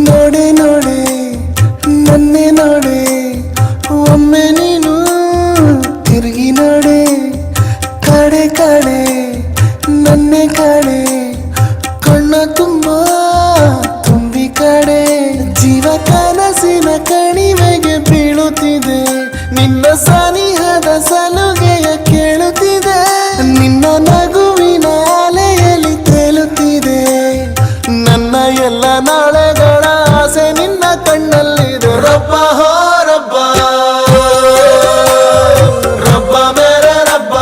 ನೋಡೆ ನೋಡೆ ನನ್ನೆ ನೋಡೆ ಒಮ್ಮೆ ನೀನು ತಿರುಗಿ ನೋಡೆ ಕಾಡೆ ಕಾಡೆ ನನ್ನೆ ಕಾಡೆ ಕಣ್ಣ ತುಂಬ ತುಂಬಿ ಕಾಡೆ ಜೀವ ಕನಸಿನ ಕಣಿವೆಗೆ ಬೀಳುತ್ತಿದೆ ನಿನ್ನ ಸನಿಹದ ಸಲುಗೆಯ ಕೇಳುತ್ತಿದೆ ನಿನ್ನ ನಗುವಿನ ಅಲೆಯಲ್ಲಿ ತೇಲುತ್ತಿದೆ ನನ್ನ ಎಲ್ಲ ನಾಳೆಗಳ ಆಸೆ ನಿನ್ನ ಕಣ್ಣಲ್ಲಿದೆ ರಬ್ಬ ಹೋ ರಬ್ಬ ರಬ್ಬ ಮೇರೆ ರಬ್ಬ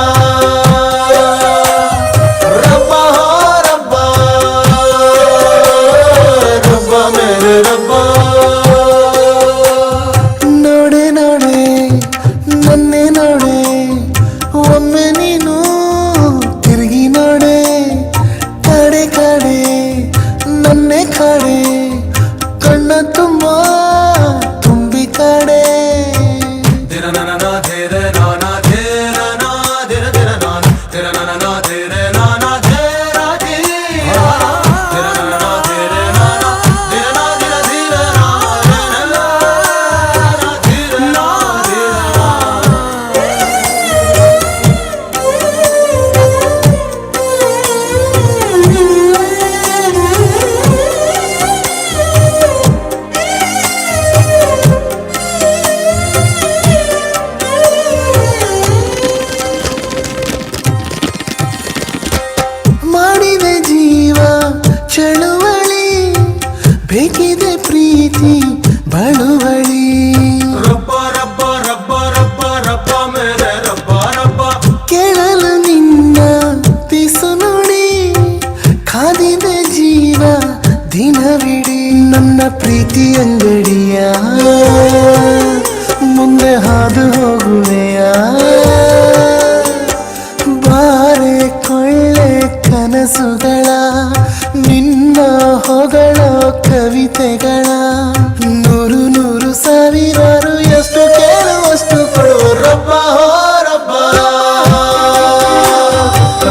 ರಬ್ಬ ಹೋ ರಬ್ಬ ರಬ್ಬ ಮೇರೆ ರಬ್ಬ ನೋಡೆ ನೋಡೆ ನನ್ನೆ ನೋಡೆ ಒಮ್ಮೆ ನೀನು ತಿರುಗಿ ನೋಡೆ ಕಾಡೆ ಕಾಡೆ ನನ್ನೆ ಕಾಡೆ ಕಣ್ಣ ತುಂಬ ತುಂಬಿ ಕಾಡೆ ಮಾಡಿದೆ ಜೀವ ಚಳುವಳಿ ಬೇಕಿದೆ ಪ್ರೀತಿ ಬಳುವಳಿ ರಬ್ಬ ರಬ್ಬ ರಬ್ಬ ರಬ್ಬ ರಬ್ಬ ಮೇರೆ ರಬ್ಬ ರಬ್ಬ ಕೇಳಲು ನಿನ್ನ ಪಿಸು ನುಡಿ ಕಾದಿದೆ ಜೀವ ದಿನವಿಡೀ ನನ್ನ ಪ್ರೀತಿ ಅಂಗಡಿಯ ಮುಂದೆ ಹಾದು ಹೋಗುವೆಯ ಬಾರೆ ಕೊಳ್ಳೆ ಕನಸುಗಳ ನಿನ್ನ ಹೊಗಳೋ ಕವಿತೆಗಳ ನೂರು ನೂರು ಸಾವಿರಾರು ಎಷ್ಟು ಕೇಳುವಷ್ಟು ಕೊಡು ರಬ್ಬ ಹೋ ರಬ್ಬ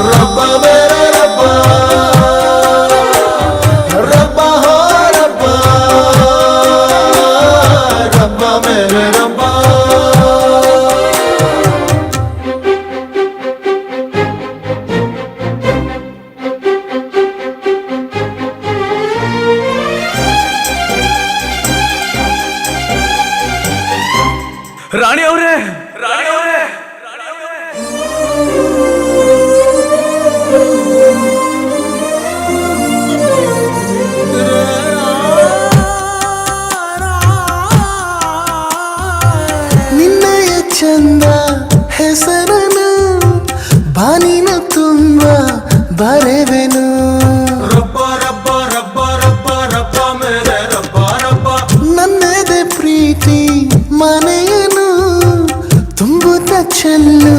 ರಬ್ಬ ಮೇರೆ ರಬ್ಬ ರಬ್ಬ ಹೋ ರಬ್ಬ ರಬ್ಬ ಮೇರೆ ರಬ್ಬ ರಾಣಿ ಅವರೇ ನಿನ್ನಯ ಚಂದ ಹೆಸರನು ಬಾನಿನ ತುಂಬ ಬರೆವೆನು ರಬ್ಬ ರಬ್ಬ ರಬ್ಬ ರಬ್ಬ ರಬ್ಬ ಮೇರೆ ರಬ್ಬ ರಬ್ಬ ನನ್ನದೇ ಪ್ರೀತಿ ಮನೆಯನು ತುಂಬುತ್ತ ಚೆಲ್ಲು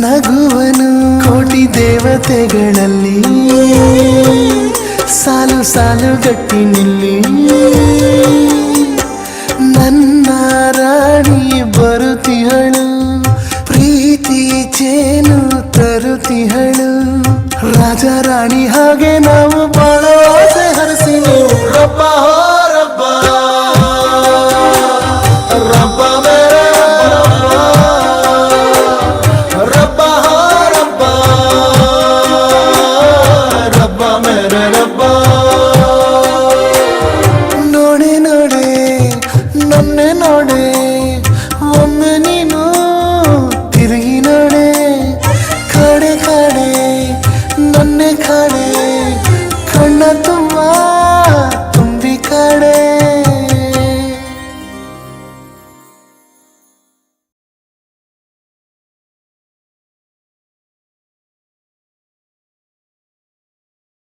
ನಗುವನು ಕೋಟಿ ದೇವತೆಗಳಲ್ಲಿ ಸಾಲು ಸಾಲು ಗಟ್ಟಿ ನಿಲ್ಲಿ ನನ್ನ ರಾಣಿ ಬರುತ್ತಿಹಳು ಪ್ರೀತಿ ಜೇನು ತರುತ್ತಿಹಳು ರಾಜ ರಾಣಿ ಹಾಗೆ ನಾವು